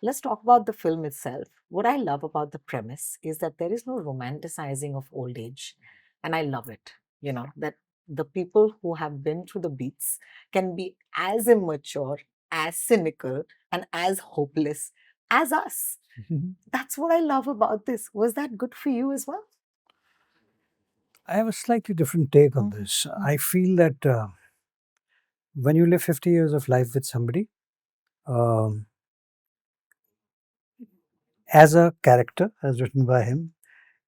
Let's talk about the film itself. What I love about the premise is that there is no romanticizing of old age. And I love it, that the people who have been through the beats can be as immature, as cynical, and as hopeless as us. That's what I love about this. Was that good for you as well? I have a slightly different take on this. I feel that when you live 50 years of life with somebody, um, as a character, as written by him,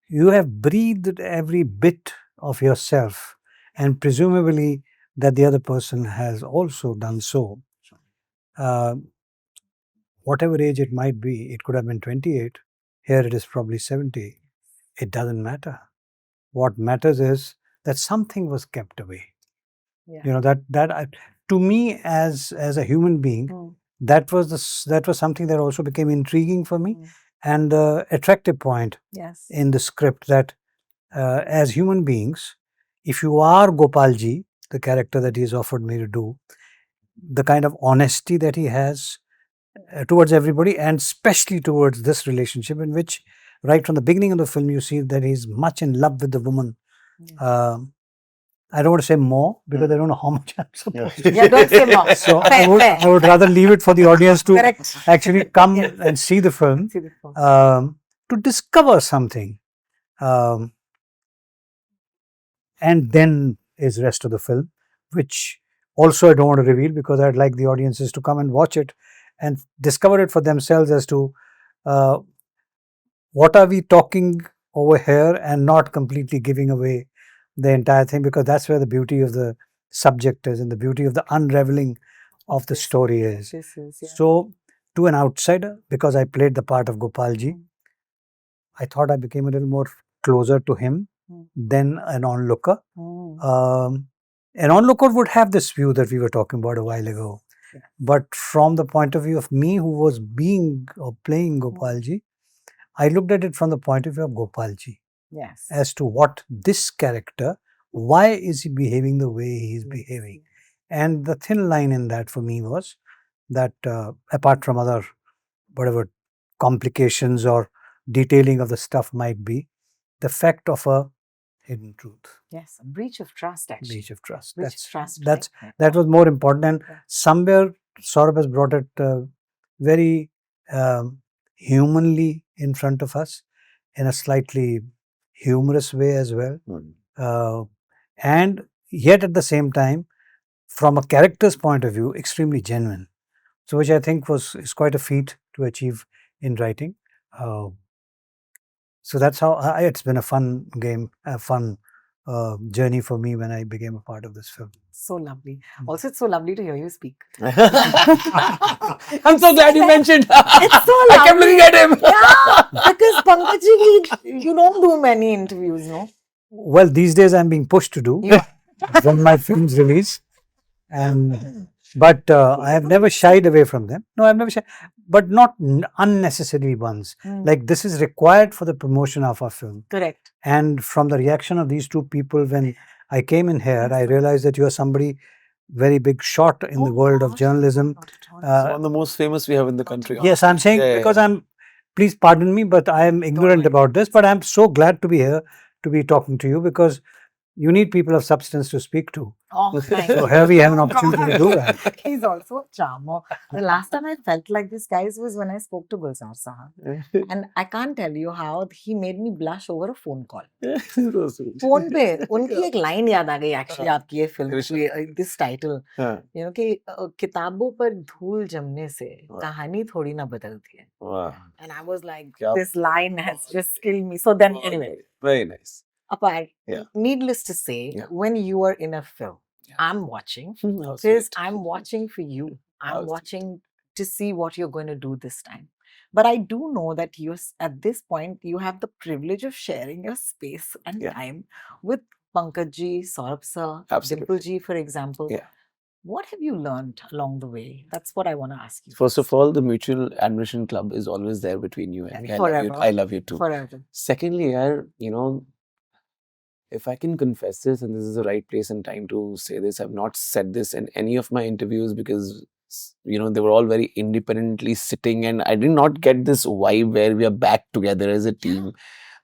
you have breathed every bit of yourself, and presumably that the other person has also done so. Uh, whatever age it might be, it could have been 28, here it is probably 70. It doesn't matter. What matters is that something was kept away. Yeah. To me as a human being, that was something that also became intriguing for me, and the attractive point Yes. in the script, that as human beings, if you are Gopalji, the character that he's offered me to do, the kind of honesty that he has towards everybody, and especially towards this relationship, in which right from the beginning of the film you see that he's much in love with the woman. I don't want to say more because I don't know how much I'm supposed to. Yeah, don't say more. So Fair. I would rather leave it for the audience to Correct. actually come Yes. and see the film, See the film. to discover something. And then is rest of the film, which also I don't want to reveal because I'd like the audiences to come and watch it and discover it for themselves as to what are we talking over here, and not completely giving away the entire thing, because that's where the beauty of the subject is and the beauty of the unraveling of the story is. This is, yeah. So, to an outsider, because I played the part of Gopalji, I thought I became a little more closer to him than an onlooker. An onlooker would have this view that we were talking about a while ago. But from the point of view of me, who was being or playing Gopalji, I looked at it from the point of view of Gopalji. Yes. As to what this character, why is he behaving the way he's behaving? And the thin line in that for me was that apart from other whatever complications or detailing of the stuff might be, the fact of a hidden truth. Yes, a breach of trust, actually. Breach of trust. Breach of trust, That right? was more important, and somewhere Saurabh has brought it very humanly in front of us, in a slightly humorous way as well, and yet at the same time, from a character's point of view, extremely genuine. So, which I think is quite a feat to achieve in writing. So that's how it's been a fun game, a fun journey for me when I became a part of this film. So lovely. Also, it's so lovely to hear you speak. I'm so glad you mentioned. It's so lovely. I kept looking at him. Yeah, because Pankaj, you don't do many interviews, no? Well, these days I'm being pushed to do when my films release, but I have never shied away from them. No, I've never shied, but not unnecessary ones. Like, this is required for the promotion of our film. Correct. And from the reaction of these two people when I came in here, I realized that you are somebody very big shot in the world of journalism. One of the most famous we have in the country. Yes, I'm saying because please pardon me, but I am ignorant about this, but I'm so glad to be here, to be talking to you, because you need people of substance to speak to. Oh, thank So you. here we have an opportunity to do that. He's also a charmer. The last time I felt like this, guys, was when I spoke to Gulzar Sahab. And I can't tell you how he made me blush over a phone call. Phone पे उनकी एक line याद आ गई actually आपकी ये film this title, you know, कि किताबों पर धूल जमने से कहानी थोड़ी ना बदलती है. And I was like, this line has just killed me. So then anyway. Very nice. Apart, needless to say, when you are in a film, I'm watching. I'm watching for you. I'm watching to see what you're going to do this time. But I do know that at this point, you have the privilege of sharing your space and time with Pankaj ji, Saurabh sir, Dimple ji, for example. What have you learned along the way? That's what I want to ask you. First of all, the mutual admiration club is always there between you and me. I love you. Forever. I love you too. Forever. Secondly, you know, if I can confess this, and this is the right place and time to say this, I've not said this in any of my interviews because, you know, they were all very independently sitting, and I did not get this vibe where we are back together as a team.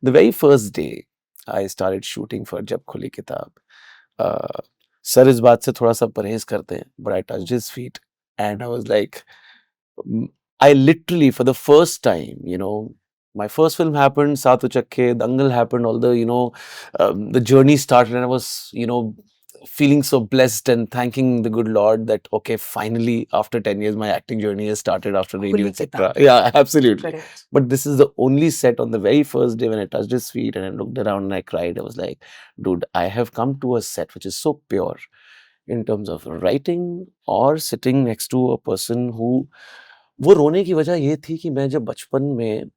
The very first day I started shooting for जब खुली किताब, sir इस बात से थोड़ा सा परहेज करते हैं, but I touched his feet and I was like, I literally, for the first time, you know, my first film happened, Saat Uchakke, Dangal happened, all the, you know, the journey started, and I was, you know, feeling so blessed and thanking the good Lord that, okay, finally, after 10 years, my acting journey has started after radio, Khuli etc. Kitaab. Yeah, absolutely. Correct. But this is the only set on the very first day when I touched his feet and I looked around and I cried. I was like, dude, I have come to a set which is so pure in terms of writing or sitting next to a person who, वो रोने की वजह ये थी कि मैं जब बचपन में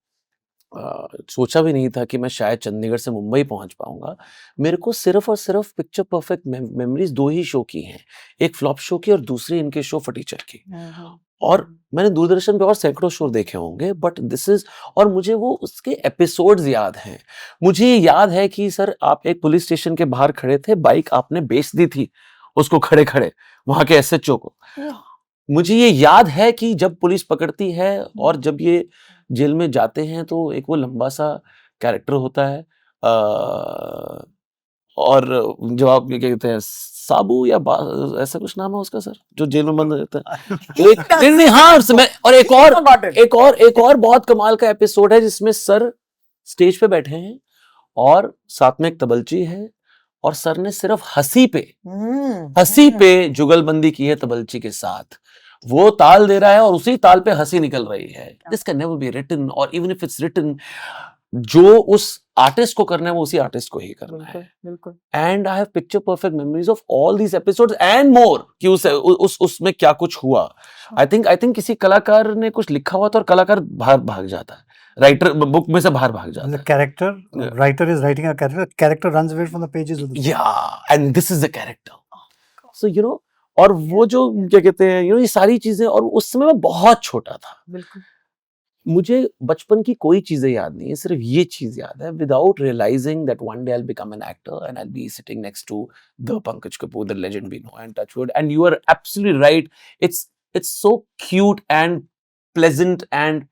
सोचा भी नहीं था कि मैं शायद चंडीगढ़ से मुंबई पहुंच पाऊंगा। मेरे को सिर्फ और सिर्फ पिक्चर परफेक्ट मेमोरीज 2 ही शो की हैं, एक फ्लॉप शो की और दूसरी इनके शो फटीचर की। और मैंने दूरदर्शन पे और सैकड़ों शो देखे होंगे, बट दिस इज, और मुझे वो उसके एपिसोड्स याद हैं। मुझे ये याद है कि सर आप एक पुलिस स्टेशन के बाहर खड़े थे, बाइक आपने बेच दी थी उसको खड़े खड़े वहां के एसएचओ को। मुझे ये याद है कि जब पुलिस पकड़ती है और जब ये जेल में जाते हैं तो एक वो लंबा सा कैरेक्टर होता है, और जब आप क्या कहते हैं साबू या ऐसा कुछ नाम है उसका सर, जो जेल में बंद रहता है। नहीं, हाँ, और एक और बहुत कमाल का एपिसोड है जिसमें सर स्टेज पे बैठे हैं और साथ में एक तबलची है और सर ने सिर्फ हंसी पे जुगलबंदी की है तबलची के साथ। वो ताल दे रहा है और उसी ताल पे हंसी निकल रही है। This can never be written, और इवन इफ इट्स रिटन, जो उस आर्टिस्ट को करना है वो उसी आर्टिस्ट को ही करना है। बिल्कुल। And I have picture perfect memories of all these episodes and more कि उसमें क्या कुछ हुआ। आई थिंक किसी कलाकार ने कुछ लिखा हुआ था और कलाकार बाहर भाग जाता है, राइटर बुक में से बाहर भाग जाता है। Character, writer is writing a character runs away from the pages of the, या, and this is the character. So you know, और वो जो क्या कहते हैं, यू नो, ये सारी चीजें, और उस समय मैं बहुत छोटा था। बिल्कुल। मुझे बचपन की कोई चीजें याद नहीं है, सिर्फ ये चीज याद है, without realising that one day I will become an actor and I will be sitting next to the Pankaj Kapoor, the legend we know, and touch wood, and you are absolutely right, it's so cute and pleasant, and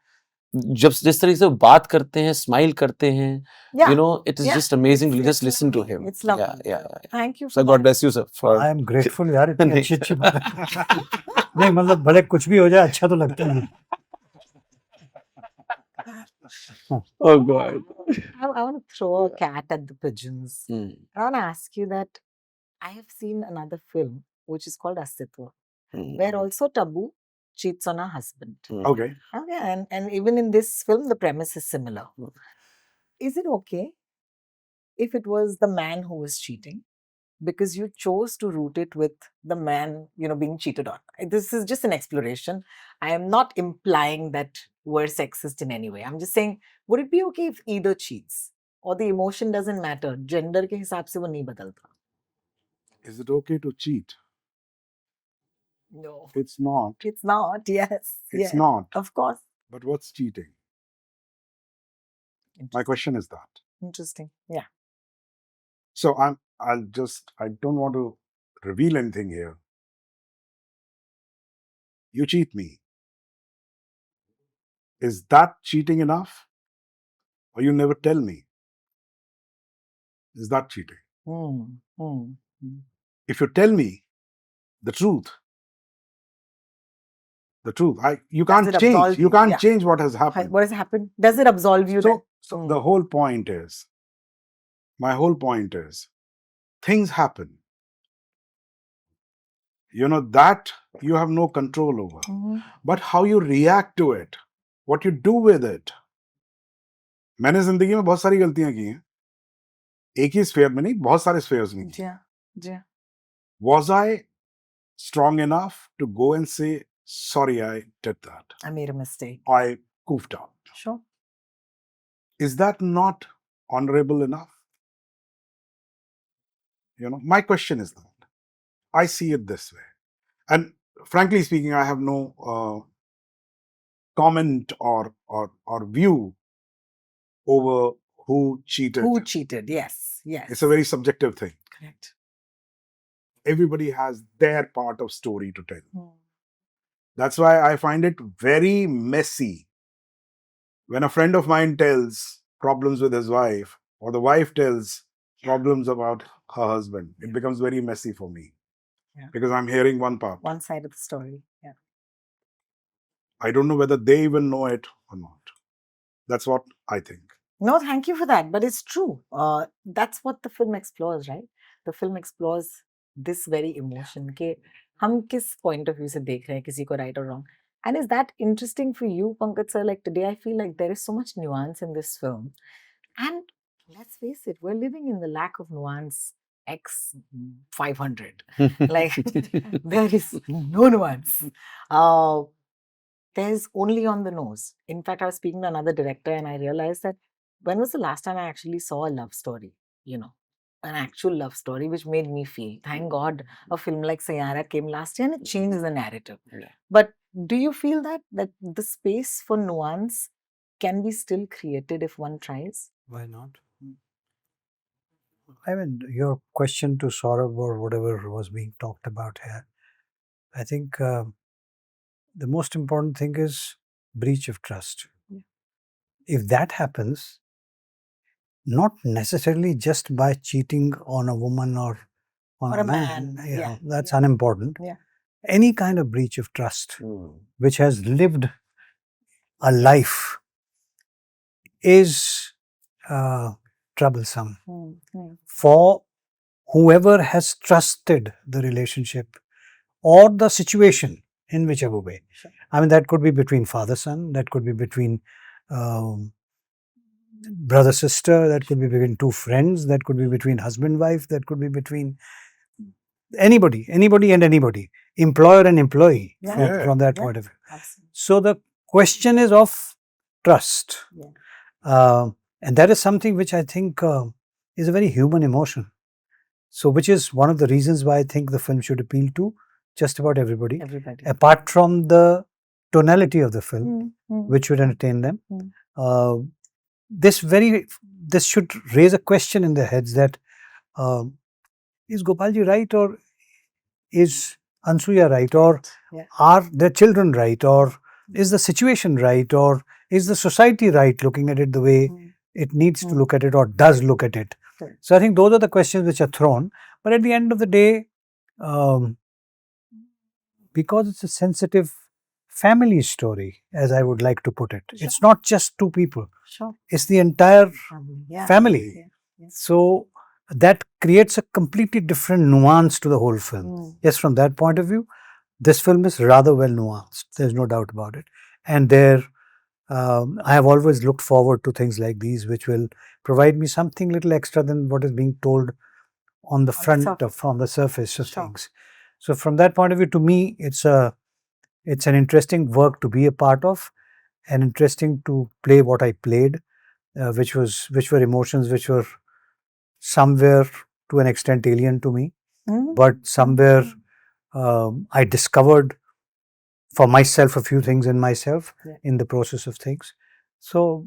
जब जिस तरीके से बात करते हैं, smile करते हैं, you know, it is just amazing to just listen to him. It's lovely. Yeah. Thank you. So God bless you, sir. For I am grateful यार, इतनी अच्छी बात नहीं, मतलब भले कुछ भी हो जाए अच्छा तो लगता है। Oh God. I want to throw a cat at the pigeons. I want to ask you that I have seen another film which is called Asitwa, where also Tabu cheats on her husband. Okay. Okay, and even in this film, the premise is similar. Is it okay if it was the man who was cheating because you chose to root it with the man, you know, being cheated on? This is just an exploration. I am not implying that we're sexist in any way. I'm just saying, would it be okay if either cheats or the emotion doesn't matter? Gender के हिसाब से वो नहीं बदलता. Is it okay to cheat? No. It's not. It's not. Yes. It's not. Of course. But what's cheating? My question is that. Interesting. Yeah. So I don't want to reveal anything here. You cheat me. Is that cheating enough? Or you never tell me? Is that cheating? If you tell me the truth, you can't change. You can't change what has happened. What has happened? Does it absolve you? So the whole point is, my whole point is, things happen. You know, that you have no control over. But how you react to it, what you do with it. मैंने जिंदगी में बहुत सारी गलतियां की हैं, एक ही sphere में नहीं, बहुत सारे स्फेयर्स में की। Was I strong enough to go and say, sorry, I did that. I made a mistake. I goofed up. Sure. Is that not honorable enough? You know, my question is that I see it this way. And frankly speaking, I have no comment or view over who cheated. Who cheated? Yes, yes. It's a very subjective thing. Correct. Everybody has their part of story to tell. Hmm. That's why I find it very messy when a friend of mine tells problems with his wife, or the wife tells problems about her husband. It becomes very messy for me. Yeah. Because I'm hearing one part. One side of the story. Yeah. I don't know whether they even know it or not. That's what I think. No, thank you for that. But it's true. That's what the film explores, right? The film explores this very emotion. कि हम किस point of view से देख रहे हैं किसी को, right or wrong. And is that interesting for you, Pankaj sir? Like today, I feel like there is so much nuance in this film. And let's face it, we're living in the lack of nuance X 500. Like there is no nuance. There's only on the nose. In fact, I was speaking to another director and I realized that when was the last time I actually saw a love story? You know, an actual love story, which made me feel, thank God, a film like Sayara came last year and it changed the narrative. Yeah. But do you feel that the space for nuance can be still created if one tries? Why not? I mean, your question to Saurabh or whatever was being talked about here, I think the most important thing is breach of trust. Yeah. If that happens, not necessarily just by cheating on a woman or on Or a a man, man, you yeah, know, that's yeah. unimportant. Yeah. Any kind of breach of trust Hmm. which has lived a life is troublesome for whoever has trusted the relationship or the situation in whichever way. Sure. I mean, that could be between father-son, that could be between brother-sister, that could be between two friends, that could be between husband-wife, that could be between anybody and anybody, employer and employee Yeah. from that Yeah. point of view. Absolutely. So the question is of trust. Yeah. And that is something which I think is a very human emotion. So which is one of the reasons why I think the film should appeal to just about everybody. Everybody. Apart from the tonality of the film, which should entertain them. This should raise a question in their heads that is Gopalji right, or is Ansuya right, or Yeah. are their children right, or is the situation right, or is the society right looking at it the way it needs to look at it or does look at it? Sure. So I think those are the questions which are thrown. But at the end of the day, because it's a sensitive family story, as I would like to put it, Sure. it's not just two people. Sure. It's the entire Yeah. family. Yeah. Yeah. So that creates a completely different nuance to the whole film. Yes, from that point of view, this film is rather well nuanced. There's no doubt about it. And I have always looked forward to things like these, which will provide me something little extra than what is being told on the front on the surface of things. So from that point of view, to me, it's an interesting work to be a part of, and interesting to play what I played, which were emotions which were somewhere to an extent alien to me, but somewhere I discovered for myself a few things in myself in the process of things. So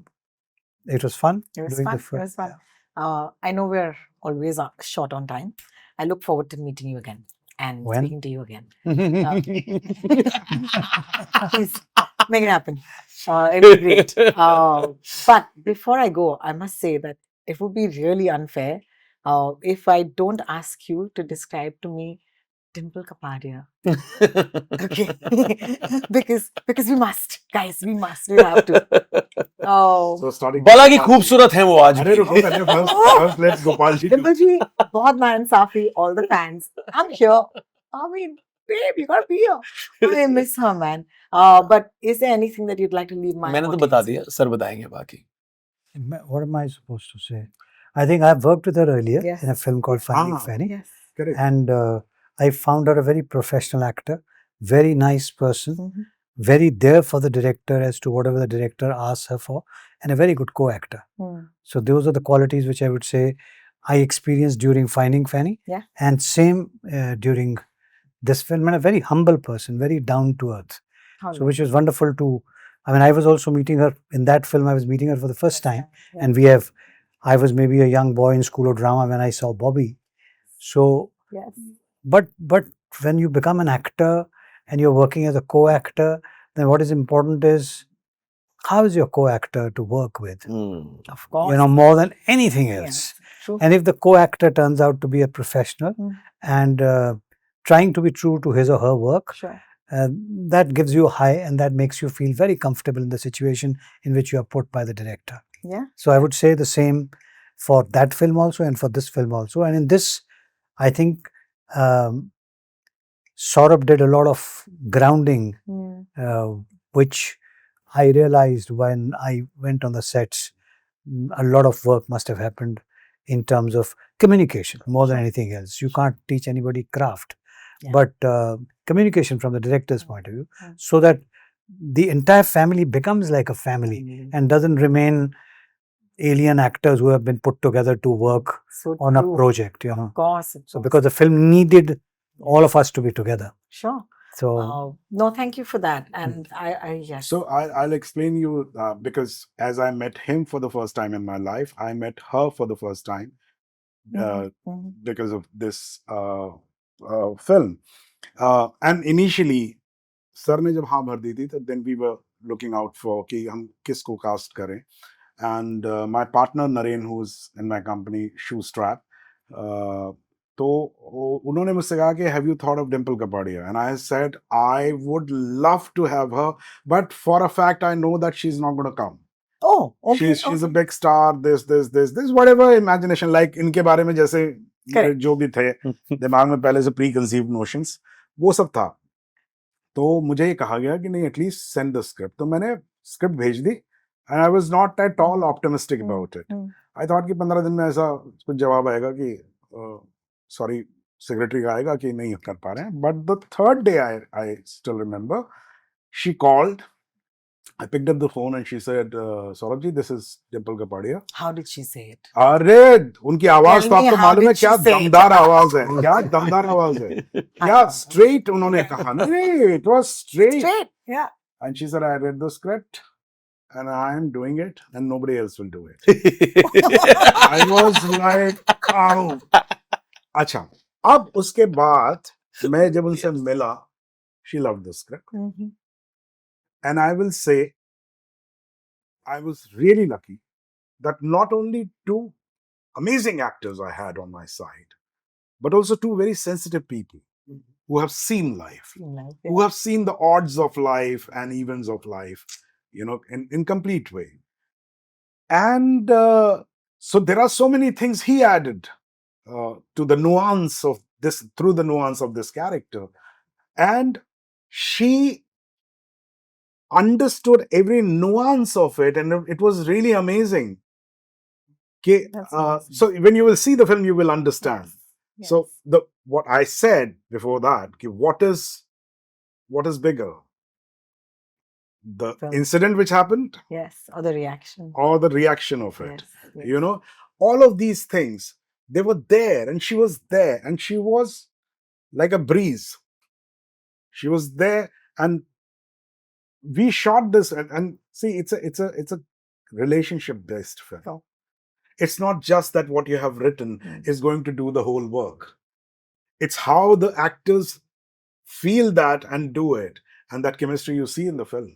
it was fun. It was fun. I know we're always short on time. I look forward to meeting you again and speaking to you again. Please make it happen. It'll be great. But before I go, I must say that it would be really unfair if I don't ask you to describe to me Dimple Kapadia. Okay. because we must, guys, we have to. So starting बोला कि खूबसूरत है वो आज अरे भी। रुको पहले first let's Gopal ji. Dimple ji, बहुत नाइंसाफी, all the fans. I'm here. I mean, babe, you gotta be here. I miss her, man. But is there anything that you'd like to leave my मैंने तो audience बता with? दिया, sir बताएंगे बाकी। What am I supposed to say? I think I've worked with her earlier Yes. in a film called Finding Fanny. Yes. Correct. And I found her a very professional actor, very nice person, very there for the director as to whatever the director asks her for, and a very good co-actor. So those are the qualities which I would say I experienced during Finding Fanny, Yeah. and same during this film, and a very humble person, very down to earth. How So which was wonderful to, I mean, I was also meeting her in that film. I was meeting her for the first time, and I was maybe a young boy in school of drama when I saw Bobby. So, yes. but when you become an actor and you're working as a co-actor, then what is important is how is your co-actor to work with? Of course. You know, more than anything else. True. And if the co-actor turns out to be a professional and trying to be true to his or her work, Sure. that gives you a high, and that makes you feel very comfortable in the situation in which you are put by the director. Yeah. So I would say the same for that film also and for this film also. And in this, I think Saurabh did a lot of grounding, which I realized when I went on the sets. A lot of work must have happened in terms of communication more than anything else. You can't teach anybody craft, but communication from the director's point of view, so that the entire family becomes like a family and doesn't remain alien actors who have been put together to work on a project, you know. Of course. So because the film needed all of us to be together. Sure. So no, thank you for that. And I yes. So I'll explain you because as I met him for the first time in my life, I met her for the first time because of this film. And initially, sir ne jab haan bhar di thi, then we were looking out for कि हम किसको cast करें. And my partner Naren, who's in my company, Shoestrap, तो उन्होंने मुझसे कहा कि have you thought of Dimple Kapadia? And I said I would love to have her, but for a fact I know that she's not going to come. Oh, okay. She's a big star. This, whatever imagination, like इनके बारे में जैसे जो भी थे दिमाग में पहले से preconceived notions, वो सब था. तो मुझे ये कहा गया कि नहीं, at least send the script. तो मैंने script भेज दी, and I was not at all optimistic about it. I thought कि 15 दिन में ऐसा कुछ जवाब आएगा कि sorry, secretary का आएगा कि नहीं कर पा रहे हैं. But the third day, I still remember, she called. I picked up the phone and she said, Saurabh ji, this is Dimple Kapadia. How did she say it? अरे उनकी आवाज तो आपको मालूम है क्या दमदार आवाज है, क्या दमदार आवाज है, क्या straight उन्होंने कहा. नहीं, it was straight. Yeah. And she said, I read the script and I am doing it and nobody else will do it. I was like, oh. अच्छा, अब उसके बाद मैं जब उनसे मिला, she loved the script. And I will say, I was really lucky that not only two amazing actors I had on my side, but also two very sensitive people who have seen life, who have seen the odds of life and events of life, you know, in complete way. And so there are so many things he added to the nuance of this, through the nuance of this character. And she understood every nuance of it, and it was really amazing. Okay, so when you will see the film, you will understand. Yes. So what I said before that, okay, what is bigger? The incident which happened? Yes, or the reaction. Or the reaction of it. Yes. You know, all of these things, they were there, and she was there, and she was like a breeze. She was there, and we shot this, and see, it's a relationship based film. Oh. It's not just that what you have written is going to do the whole work. It's how the actors feel that and do it, and that chemistry you see in the film.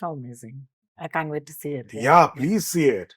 How amazing. I can't wait to see it. Yeah, please see it.